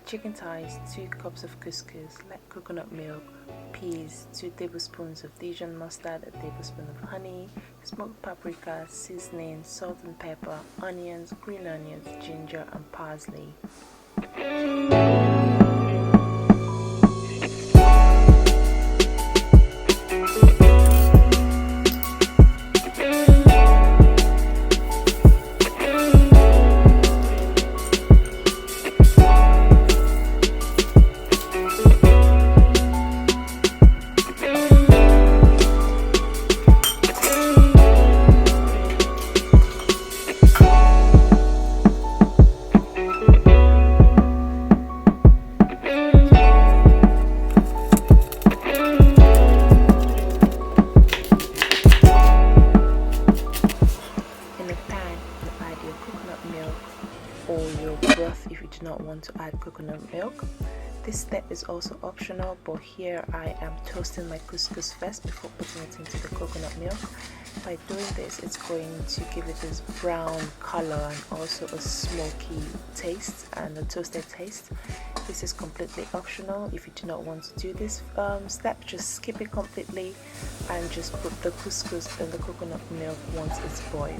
chicken thighs, 2 cups of couscous, like coconut milk, peas, 2 tablespoons of Dijon mustard, a tablespoon of honey, smoked paprika, seasoning, salt and pepper, onions, green onions, ginger and parsley. Or your broth if you do not want to add coconut milk. This step is also optional, but here I am toasting my couscous first before putting it into the coconut milk. By doing this, it's going to give it this brown color and also a smoky taste and a toasted taste. This is completely optional. If you do not want to do this step, just skip it completely and just put the couscous in the coconut milk once it's boiled.